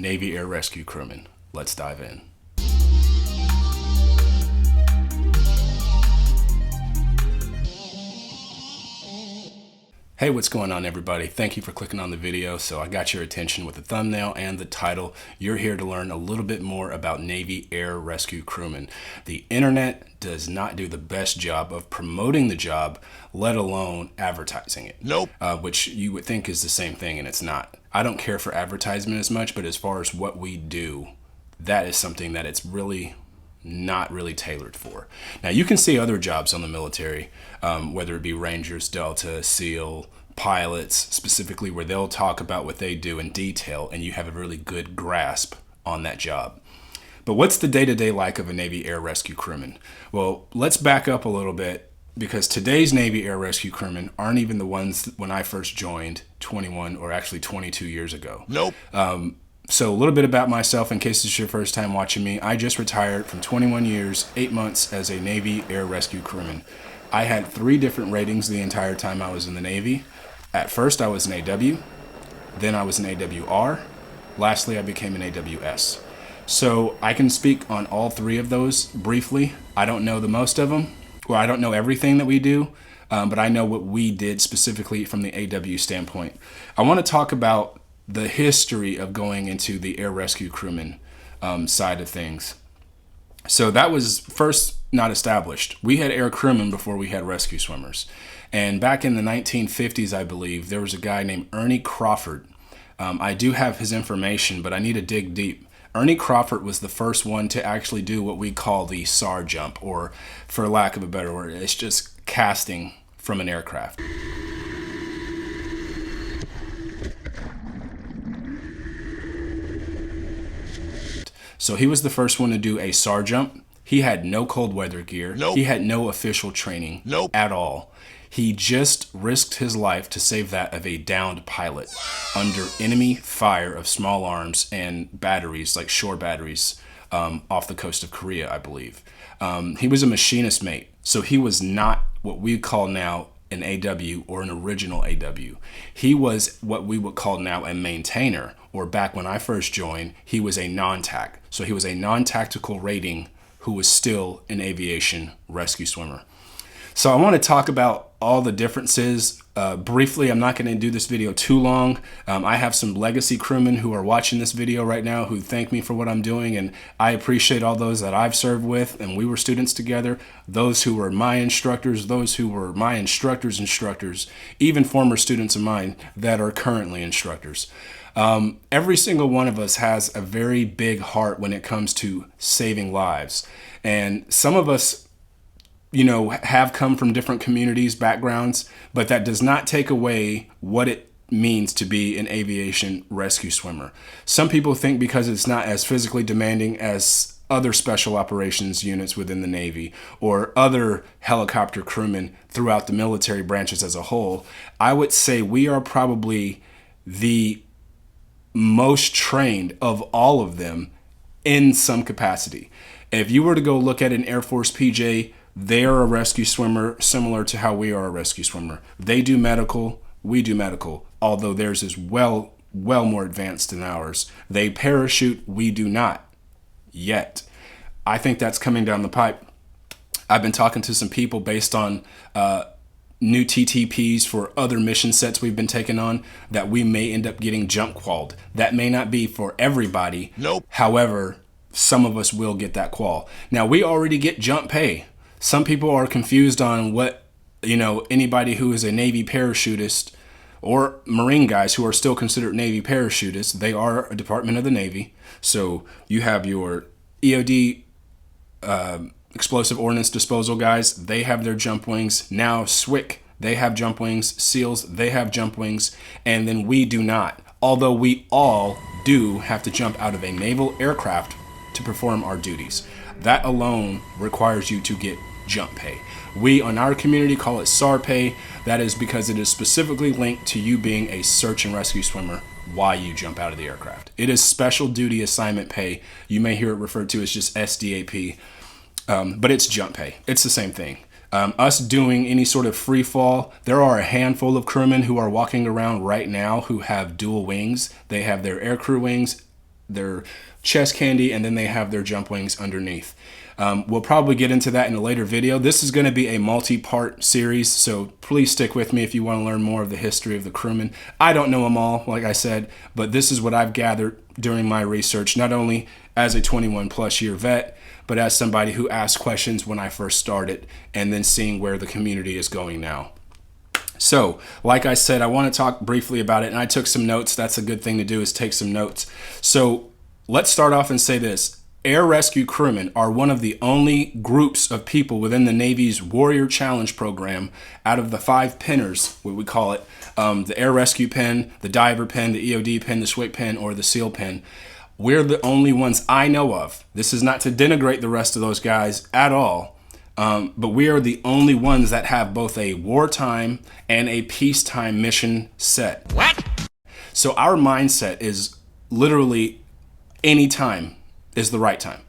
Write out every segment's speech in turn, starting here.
Navy Air Rescue crewman. Let's dive in. Hey, what's going on, everybody? Thank you for clicking on the video. So I got your attention with the thumbnail and the title. You're here to learn a little bit more about Navy Air Rescue crewmen. The internet does not do the best job of promoting the job, let alone advertising it. Nope. Which you would think is the same thing, and it's not. I don't care for advertisement as much, but as far as what we do, that is something that it's really not really tailored for. Now, you can see other jobs on the military, whether it be Rangers, Delta, SEAL, pilots, specifically, where they'll talk about what they do in detail and you have a really good grasp on that job. But what's the day-to-day like of a Navy Air Rescue crewman? Well, let's back up a little bit, because today's Navy Air Rescue crewmen aren't even the ones when I first joined 21 or actually 22 years ago. Nope. So a little bit about myself in case it's your first time watching me. I just retired from 21 years, 8 months as a Navy Air Rescue crewman. I had 3 different ratings the entire time I was in the Navy. At first I was an AW, then I was an AWR, lastly I became an AWS. So I can speak on all 3 of those briefly. I don't know the most of them, or I don't know everything that we do, but I know what we did specifically from the AW standpoint. I want to talk about the history of going into the air rescue crewman side of things. So that was first not established. We had air crewmen before we had rescue swimmers. And back in the 1950s, I believe, there was a guy named Ernie Crawford. I do have his information, but I need to dig deep. Ernie Crawford was the first one to actually do what we call the SAR jump, or for lack of a better word, it's just casting from an aircraft. So he was the first one to do a SAR jump. He had no cold weather gear. Nope. He had no official training at all. He just risked his life to save that of a downed pilot under enemy fire of small arms and batteries, like shore batteries, off the coast of Korea, I believe. He was a machinist mate, so he was not what we call now an AW or an original AW. He was what we would call now a maintainer, or back when I first joined, he was a non-tac. So he was a non-tactical rating who was still an aviation rescue swimmer. So I want to talk about all the differences briefly. I'm not going to do this video too long. I have some legacy crewmen who are watching this video right now who thank me for what I'm doing, and I appreciate all those that I've served with, and we were students together, those who were my instructors, those who were my instructors' instructors, even former students of mine that are currently instructors. Every single one of us has a very big heart when it comes to saving lives, and some of us have come from different communities, backgrounds, but that does not take away what it means to be an aviation rescue swimmer. Some people think because it's not as physically demanding as other special operations units within the Navy or other helicopter crewmen throughout the military branches as a whole, I would say we are probably the most trained of all of them in some capacity. If you were to go look at an Air Force PJ, they are a rescue swimmer similar to how we are a rescue swimmer. They do medical, we do medical, although theirs is well more advanced than ours. They parachute, we do not yet. I think that's coming down the pipe. I've been talking to some people based on new TTPs for other mission sets we've been taking on that we may end up getting jump qualled. That may not be for everybody. Nope. However, some of us will get that qual. Now, we already get jump pay. Some people are confused on what, anybody who is a Navy parachutist or Marine guys who are still considered Navy parachutists, they are a department of the Navy. So you have your EOD, explosive ordnance disposal guys, they have their jump wings. Now SWIC, they have jump wings. SEALs, they have jump wings. And then we do not. Although we all do have to jump out of a naval aircraft to perform our duties. That alone requires you to get jump pay. We, on our community, call it SAR pay. That is because it is specifically linked to you being a search and rescue swimmer while you jump out of the aircraft. It is special duty assignment pay. You may hear it referred to as just SDAP, but it's jump pay. It's the same thing. Us doing any sort of free fall, there are a handful of crewmen who are walking around right now who have dual wings. They have their aircrew wings their chest candy, and then they have their jump wings underneath. We'll probably get into that in a later video. This is going to be a multi-part series, so please stick with me if you want to learn more of the history of the crewmen. I don't know them all, like I said, but this is what I've gathered during my research, not only as a 21-plus year vet, but as somebody who asked questions when I first started, and then seeing where the community is going now. So, like I said, I want to talk briefly about it, and I took some notes. That's a good thing to do, is take some notes. So, let's start off and say this. Air rescue crewmen are one of the only groups of people within the Navy's Warrior Challenge program out of the 5 penners, what we call it, the Air Rescue Pen, the Diver Pen, the EOD Pen, the SWIC Pen, or the SEAL Pen. We're the only ones I know of. This is not to denigrate the rest of those guys at all, but we are the only ones that have both a wartime and a peacetime mission set. What? So our mindset is literally any time is the right time.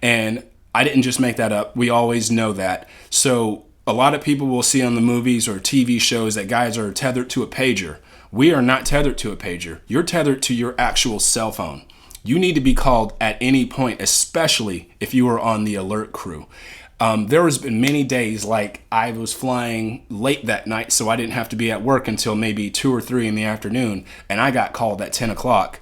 And I didn't just make that up. We always know that. So a lot of people will see on the movies or TV shows that guys are tethered to a pager. We are not tethered to a pager. You're tethered to your actual cell phone. You need to be called at any point, especially if you are on the alert crew. There has been many days like I was flying late that night, so I didn't have to be at work until maybe 2 or 3 in the afternoon, and I got called at 10 o'clock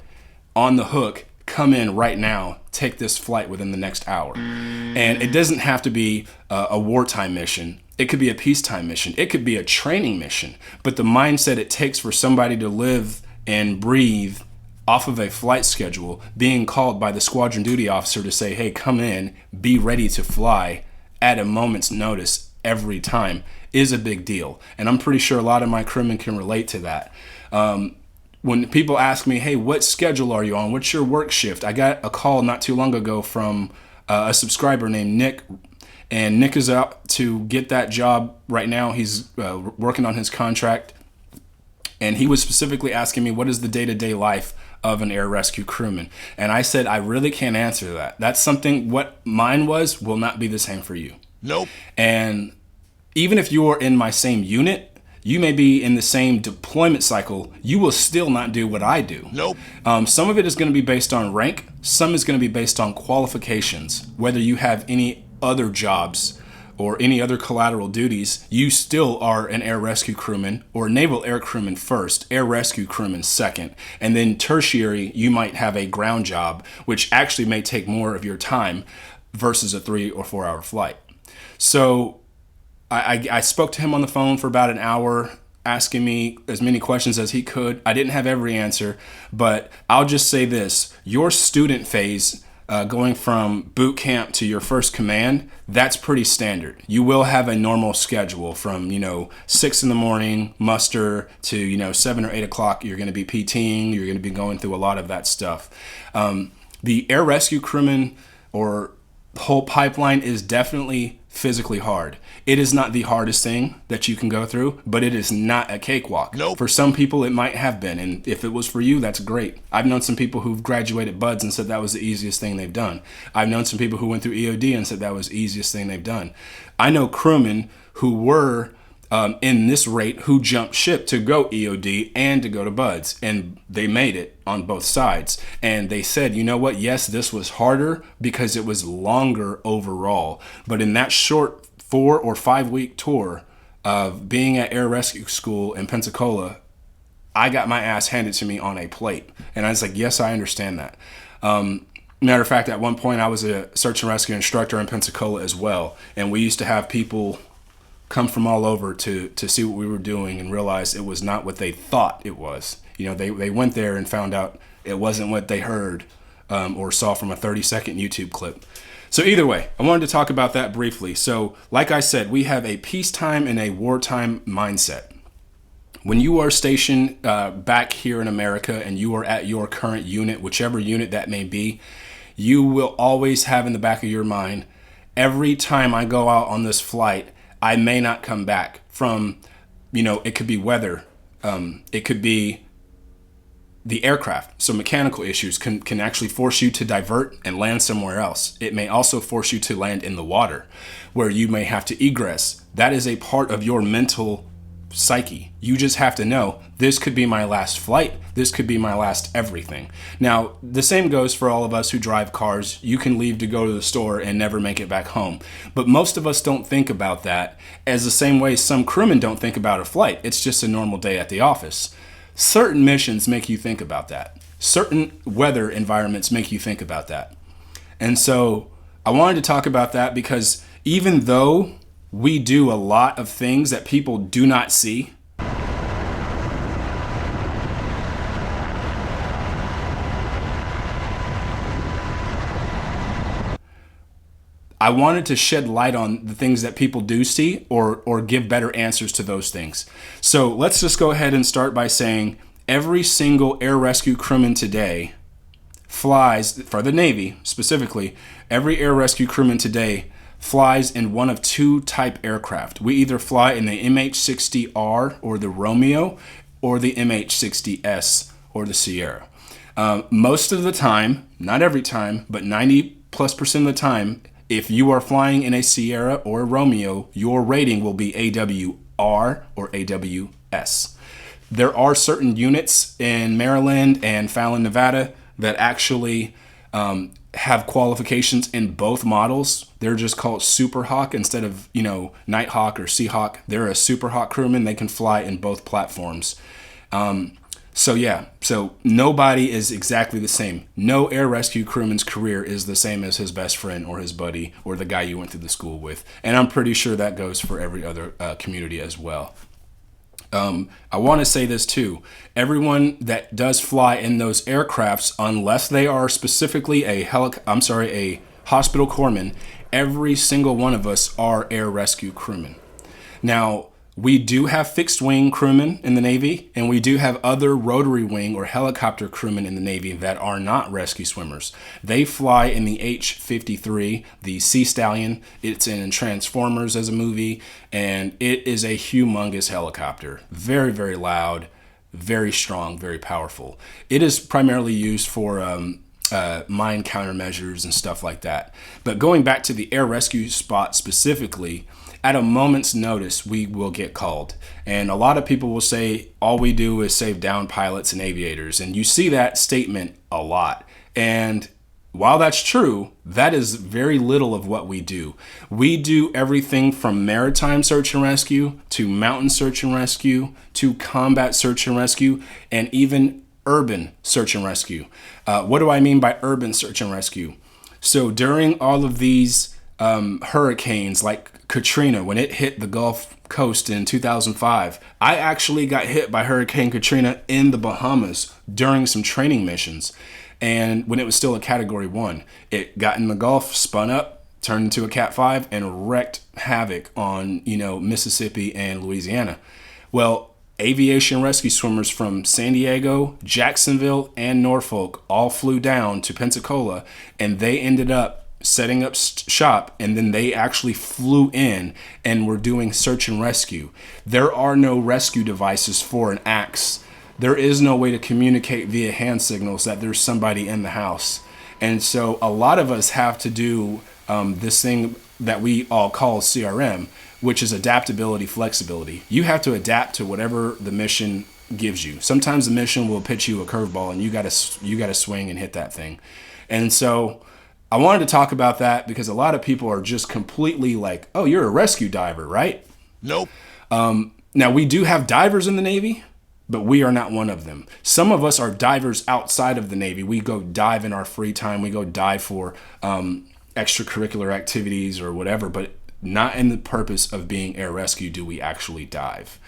on the hook. Come in right now, take this flight within the next hour. And it doesn't have to be a wartime mission. It could be a peacetime mission. It could be a training mission. But the mindset it takes for somebody to live and breathe off of a flight schedule, being called by the squadron duty officer to say, hey, come in, be ready to fly at a moment's notice every time, is a big deal. And I'm pretty sure a lot of my crewmen can relate to that. When people ask me, hey, what schedule are you on? What's your work shift? I got a call not too long ago from a subscriber named Nick, and Nick is out to get that job right now. He's working on his contract, and he was specifically asking me, what is the day-to-day life of an air rescue crewman? And I said, I really can't answer that. That's something, what mine was will not be the same for you. Nope. And even if you are in my same unit, you may be in the same deployment cycle, you will still not do what I do. Nope. Some of it is going to be based on rank. Some is going to be based on qualifications. Whether you have any other jobs or any other collateral duties, you still are an air rescue crewman or naval air crewman first, air rescue crewman second. And then tertiary, you might have a ground job, which actually may take more of your time versus a 3 or 4 hour flight. So I spoke to him on the phone for about an hour, asking me as many questions as he could. I didn't have every answer, but I'll just say this. Your student phase, going from boot camp to your first command, that's pretty standard. You will have a normal schedule from, 6 in the morning, muster, to, 7 or 8 o'clock. You're going to be PTing. You're going to be going through a lot of that stuff. The air rescue crewman or whole pipeline is definitely physically hard. It is not the hardest thing that you can go through, but it is not a cakewalk. Nope. For some people, it might have been, and if it was for you, that's great. I've known some people who've graduated BUDS and said that was the easiest thing they've done. I've known some people who went through EOD and said that was the easiest thing they've done. I know crewmen who were in this rate who jumped ship to go EOD and to go to BUDS, and they made it on both sides. And they said, you know what? Yes, this was harder because it was longer overall. But in that short 4 or 5 week tour of being at Air Rescue School in Pensacola, I got my ass handed to me on a plate. And I was like, yes, I understand that. Matter of fact, at one point I was a search and rescue instructor in Pensacola as well. And we used to have people come from all over to see what we were doing and realize it was not what they thought it was. They went there and found out it wasn't what they heard or saw from a 30-second YouTube clip. So either way, I wanted to talk about that briefly. So like I said, we have a peacetime and a wartime mindset. When you are stationed back here in America and you are at your current unit, whichever unit that may be, you will always have in the back of your mind, every time I go out on this flight, I may not come back from, it could be weather. It could be the aircraft. So mechanical issues can actually force you to divert and land somewhere else. It may also force you to land in the water where you may have to egress. That is a part of your mental psyche. You just have to know this could be my last flight. This could be my last everything. Now, the same goes for all of us who drive cars. You can leave to go to the store and never make it back home. But most of us don't think about that as the same way some crewmen don't think about a flight. It's just a normal day at the office. Certain missions make you think about that. Certain weather environments make you think about that. And so I wanted to talk about that because even though we do a lot of things that people do not see, I wanted to shed light on the things that people do see or give better answers to those things. So let's just go ahead and start by saying every single air rescue crewman today flies, for the Navy specifically, every air rescue crewman today flies in one of two type aircraft. We either fly in the MH-60R or the Romeo or the MH-60S or the Sierra. Most of the time, not every time, but 90+% of the time, if you are flying in a Sierra or a Romeo, your rating will be AWR or AWS. There are certain units in Maryland and Fallon, Nevada that actually have qualifications in both models. They're just called Super Hawk instead of, Nighthawk or Seahawk. They're a Super Hawk crewman. They can fly in both platforms. So nobody is exactly the same. No air rescue crewman's career is the same as his best friend or his buddy or the guy you went to the school with. And I'm pretty sure that goes for every other community as well. I want to say this too. Everyone that does fly in those aircrafts, unless they are specifically a hospital corpsman, every single one of us are air rescue crewmen. Now, we do have fixed wing crewmen in the Navy, and we do have other rotary wing or helicopter crewmen in the Navy that are not rescue swimmers. They fly in the H-53, the Sea Stallion. It's in Transformers as a movie, and it is a humongous helicopter. Very, very loud, very strong, very powerful. It is primarily used for mine countermeasures and stuff like that. But going back to the air rescue spot specifically, at a moment's notice, we will get called. And a lot of people will say, all we do is save down pilots and aviators. And you see that statement a lot. And while that's true, that is very little of what we do. We do everything from maritime search and rescue to mountain search and rescue to combat search and rescue and even urban search and rescue. What do I mean by urban search and rescue? So during all of these hurricanes like Katrina, when it hit the Gulf Coast in 2005, I actually got hit by Hurricane Katrina in the Bahamas during some training missions. And when it was still a Category 1, it got in the Gulf, spun up, turned into a Cat 5, and wreaked havoc on, Mississippi and Louisiana. Well, aviation rescue swimmers from San Diego, Jacksonville, and Norfolk all flew down to Pensacola, and they ended up setting up shop, and then they actually flew in and were doing search and rescue. There are no rescue devices for an axe. There is no way to communicate via hand signals that there's somebody in the house. And so a lot of us have to do this thing that we all call CRM, which is adaptability, flexibility. You have to adapt to whatever the mission gives you. Sometimes the mission will pitch you a curveball and you gotta swing and hit that thing. And so I wanted to talk about that because a lot of people are just completely like, oh, you're a rescue diver, right? Nope. Now, we do have divers in the Navy, but we are not one of them. Some of us are divers outside of the Navy. We go dive in our free time. We go dive for extracurricular activities or whatever, but not in the purpose of being air rescue do we actually dive.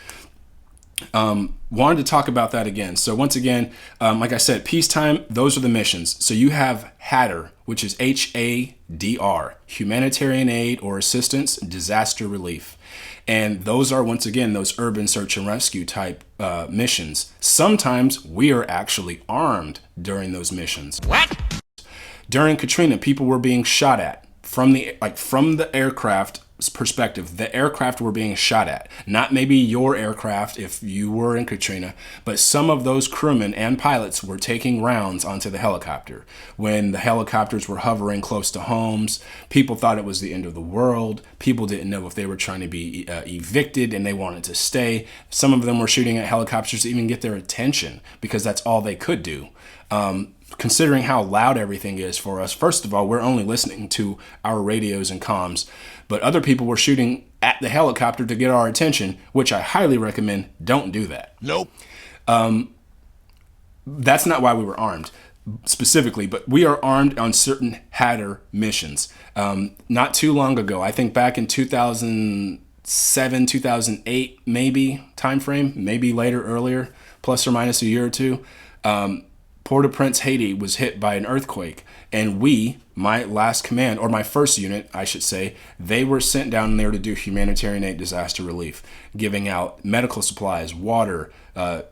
Wanted to talk about that again. So once again, like I said, peacetime, those are the missions. So you have HADR, which is HADR, humanitarian aid or assistance, disaster relief. And those are, once again, those urban search and rescue type missions. Sometimes we are actually armed during those missions. What? During Katrina, people were being shot at from the aircraft perspective, the aircraft were being shot at. Not maybe your aircraft if you were in Katrina, but some of those crewmen and pilots were taking rounds onto the helicopter. When the helicopters were hovering close to homes, people thought it was the end of the world. People didn't know if they were trying to be evicted and they wanted to stay. Some of them were shooting at helicopters to even get their attention because that's all they could do. Considering how loud everything is for us, first of all, we're only listening to our radios and comms, but other people were shooting at the helicopter to get our attention, which I highly recommend don't do that. Nope. That's not why we were armed specifically, but we are armed on certain Hatter missions. Not too long ago, I think back in 2007, 2008, maybe time frame, maybe later, earlier, plus or minus a year or two, Port-au-Prince, Haiti was hit by an earthquake, and we, my last command, or my first unit, I should say, they were sent down there to do humanitarian aid disaster relief, giving out medical supplies, water,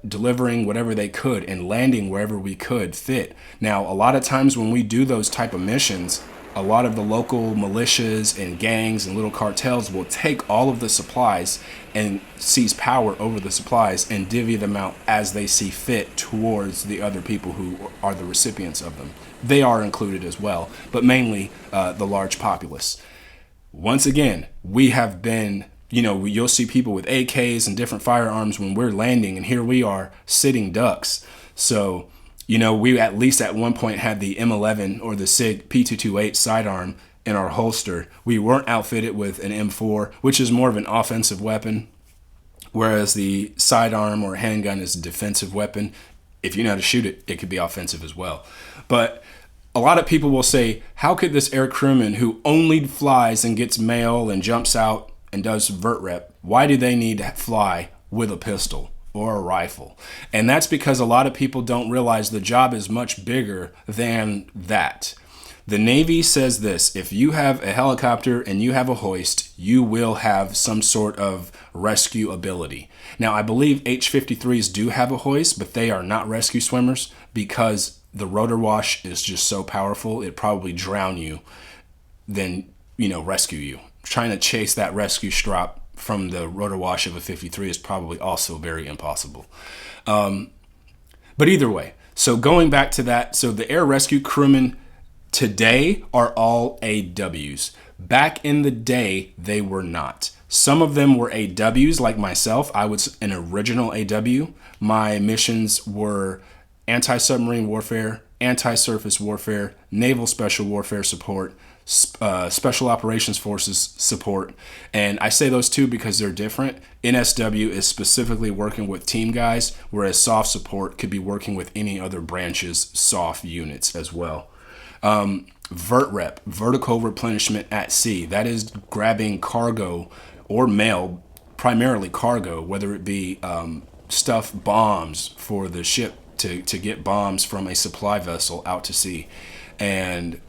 delivering whatever they could, and landing wherever we could fit. Now, a lot of times when we do those type of missions, a lot of the local militias and gangs and little cartels will take all of the supplies and seize power over the supplies and divvy them out as they see fit towards the other people who are the recipients of them. They are included as well, but mainly the large populace. Once again, we have been, you'll see people with AKs and different firearms when we're landing, and here we are sitting ducks. So, we at least at one point had the M11 or the SIG P228 sidearm in our holster. We weren't outfitted with an M4, which is more of an offensive weapon, whereas the sidearm or handgun is a defensive weapon. If you know how to shoot it, it could be offensive as well. But a lot of people will say, how could this air crewman who only flies and gets mail and jumps out and does vert rep, why do they need to fly with a pistol or a rifle? And that's because a lot of people don't realize the job is much bigger than that. The Navy says this: if you have a helicopter and you have a hoist, you will have some sort of rescue ability. Now, I believe H-53s do have a hoist, but they are not rescue swimmers because the rotor wash is just so powerful, it'd probably drown you than, rescue you. Trying to chase that rescue strap from the rotor wash of a 53 is probably also very impossible. But either way, so going back to that, so the air rescue crewmen today are all AWs. Back in the day, they were not. Some of them were AWs, like myself. I was an original AW. My missions were anti-submarine warfare, anti-surface warfare, naval special warfare support, special operations forces support. And I say those two because they're different. NSW is specifically working with team guys, whereas soft support could be working with any other branch's soft units as well. Vert rep, vertical replenishment at sea. That is grabbing cargo or mail, primarily cargo, whether it be stuffed bombs for the ship to get bombs from a supply vessel out to sea. And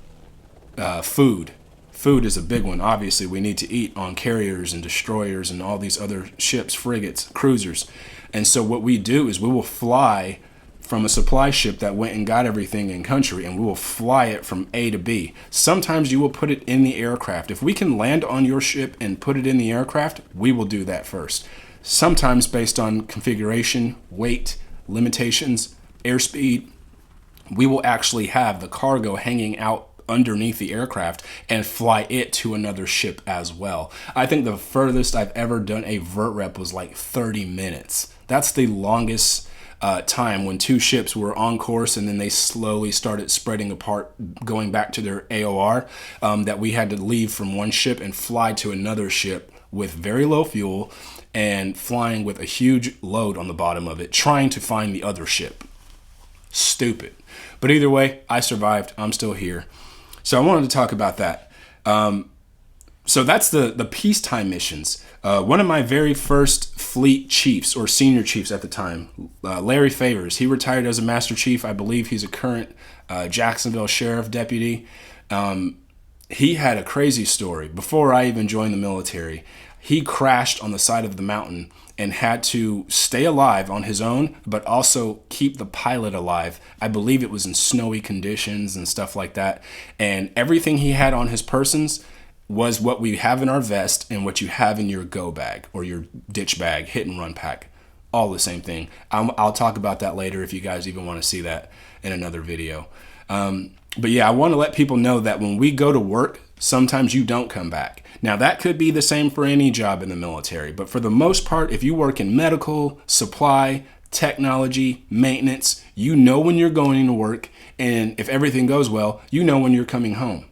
food. Food is a big one. Obviously, we need to eat on carriers and destroyers and all these other ships, frigates, cruisers. And so what we do is we will fly from a supply ship that went and got everything in country, and we will fly it from A to B. Sometimes you will put it in the aircraft. If we can land on your ship and put it in the aircraft, we will do that first. Sometimes based on configuration, weight, limitations, airspeed, we will actually have the cargo hanging out underneath the aircraft and fly it to another ship as well. I think the furthest I've ever done a vert rep was like 30 minutes. That's the longest time when two ships were on course and then they slowly started spreading apart, going back to their AOR, that we had to leave from one ship and fly to another ship with very low fuel and flying with a huge load on the bottom of it, trying to find the other ship. Stupid. But either way, I survived. I'm still here. So I wanted to talk about that. So that's the peacetime missions. One of my very first fleet chiefs, or senior chiefs at the time, Larry Favors, he retired as a master chief. I believe he's a current Jacksonville sheriff deputy. He had a crazy story. Before I even joined the military, he crashed on the side of the mountain and had to stay alive on his own, but also keep the pilot alive. I believe it was in snowy conditions and stuff like that. And everything he had on his persons was what we have in our vest and what you have in your go bag or your ditch bag, hit and run pack. All the same thing. I'll talk about that later if you guys even want to see that in another video. But yeah, I want to let people know that when we go to work, sometimes you don't come back. Now, that could be the same for any job in the military, but for the most part, if you work in medical, supply, technology, maintenance, you know when you're going to work, and if everything goes well, you know when you're coming home.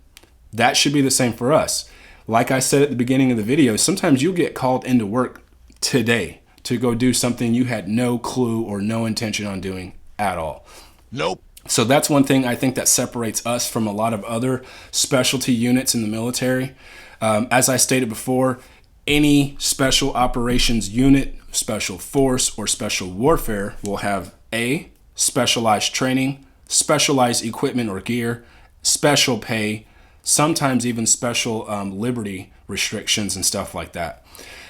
That should be the same for us. Like I said at the beginning of the video, sometimes you'll get called into work today to go do something you had no clue or no intention on doing at all. Nope. So that's one thing I think that separates us from a lot of other specialty units in the military. As I stated before, any special operations unit, special force, or special warfare will have A, specialized training, specialized equipment or gear, special pay, sometimes even special liberty restrictions and stuff like that.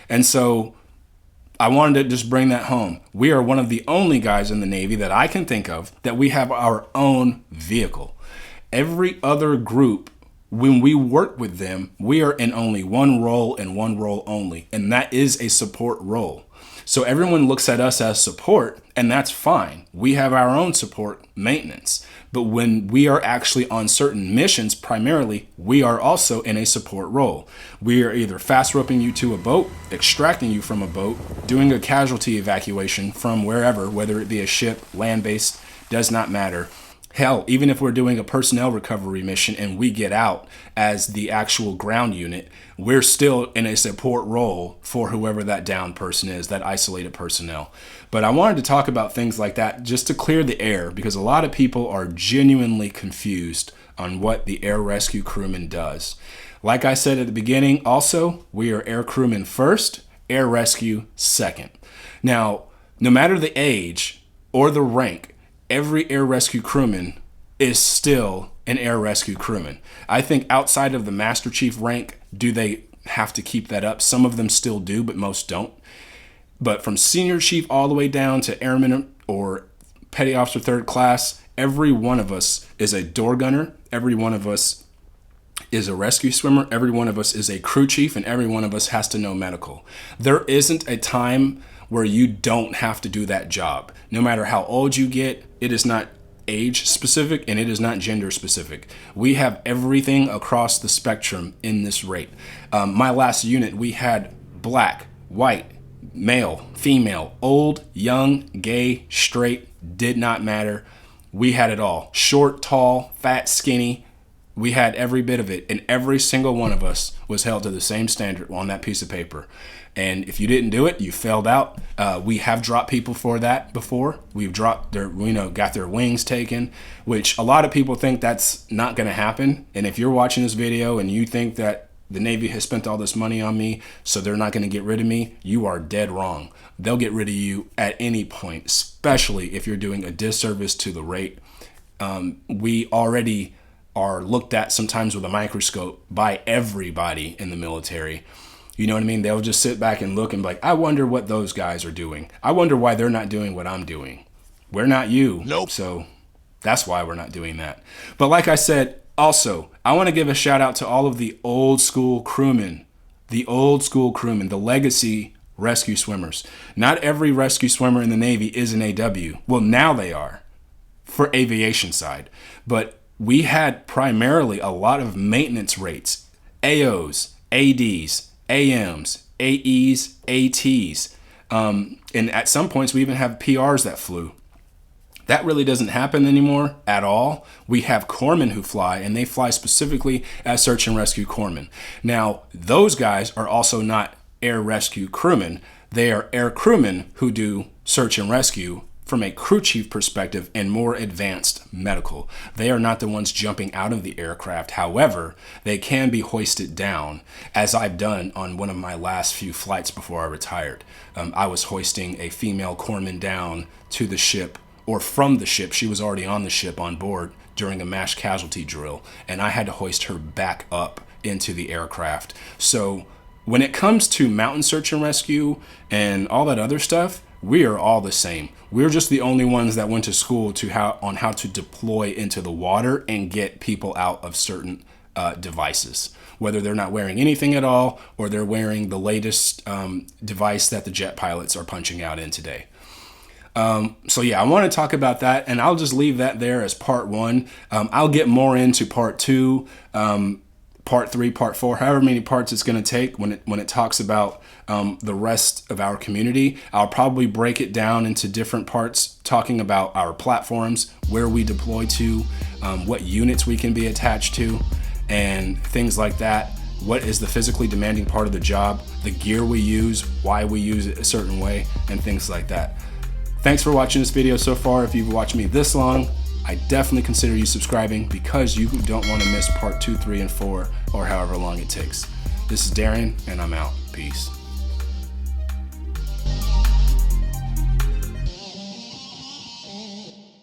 And so I wanted to just bring that home. We are one of the only guys in the Navy that I can think of that we have our own vehicle. Every other group, when we work with them, we are in only one role and one role only, and that is a support role. So everyone looks at us as support, and that's fine. We have our own support maintenance. But when we are actually on certain missions, primarily, we are also in a support role. We are either fast roping you to a boat, extracting you from a boat, doing a casualty evacuation from wherever, whether it be a ship, land-based, does not matter. Hell, even if we're doing a personnel recovery mission and we get out as the actual ground unit, we're still in a support role for whoever that downed person is, that isolated personnel. But I wanted to talk about things like that just to clear the air, because a lot of people are genuinely confused on what the air rescue crewman does. Like I said at the beginning, also, we are air crewmen first, air rescue second. Now, no matter the age or the rank, every air rescue crewman is still an air rescue crewman. I think outside of the Master Chief rank, do they have to keep that up? Some of them still do, but most don't. But from Senior Chief all the way down to Airman or Petty Officer Third Class, every one of us is a door gunner. Every one of us is a rescue swimmer. Every one of us is a crew chief, and every one of us has to know medical. There isn't a time where you don't have to do that job. No matter how old you get, it is not age specific and it is not gender specific. We have everything across the spectrum in this rate. My last unit, we had black, white, male, female, old, young, gay, straight, did not matter. We had it all. Short, tall, fat, skinny. We had every bit of it, and every single one of us was held to the same standard on that piece of paper. And if you didn't do it, you failed out. We have dropped people for that before. We've dropped their, got their wings taken, which a lot of people think that's not going to happen. And if you're watching this video and you think that the Navy has spent all this money on me, so they're not going to get rid of me, you are dead wrong. They'll get rid of you at any point, especially if you're doing a disservice to the rate. We already are looked at sometimes with a microscope by everybody in the military. You know what I mean? They'll just sit back and look and be like, I wonder what those guys are doing. I wonder why they're not doing what I'm doing. We're not you. Nope. So that's why we're not doing that. But like I said, also, I want to give a shout out to all of the old school crewmen, the legacy rescue swimmers. Not every rescue swimmer in the Navy is an AW. Well, now they are for aviation side. But we had primarily a lot of maintenance rates, AOs, ADs, AMs, AEs, ATs. And at some points, we even have PRs that flew. That really doesn't happen anymore at all. We have corpsmen who fly, and they fly specifically as search and rescue corpsmen. Now, those guys are also not air rescue crewmen. They are air crewmen who do search and rescue from a crew chief perspective and more advanced medical. They are not the ones jumping out of the aircraft. However, they can be hoisted down, as I've done on one of my last few flights before I retired. I was hoisting a female corpsman down to the ship, or from the ship. She was already on the ship on board during a mass casualty drill, and I had to hoist her back up into the aircraft. So when it comes to mountain search and rescue and all that other stuff, we are all the same. We're just the only ones that went to school on how to deploy into the water and get people out of certain devices, whether they're not wearing anything at all or they're wearing the latest device that the jet pilots are punching out in today. So yeah, I want to talk about that, and I'll just leave that there as part one. I'll get more into part two, part three, part four, however many parts it's going to take when it talks about the rest of our community. I'll probably break it down into different parts, talking about our platforms, where we deploy to, what units we can be attached to, and things like that. What is the physically demanding part of the job, the gear we use, why we use it a certain way, and things like that. Thanks for watching this video so far. If you've watched me this long, I definitely consider you subscribing, because you don't want to miss part 2, 3, and 4, or however long it takes. This is Darian, and I'm out. Peace.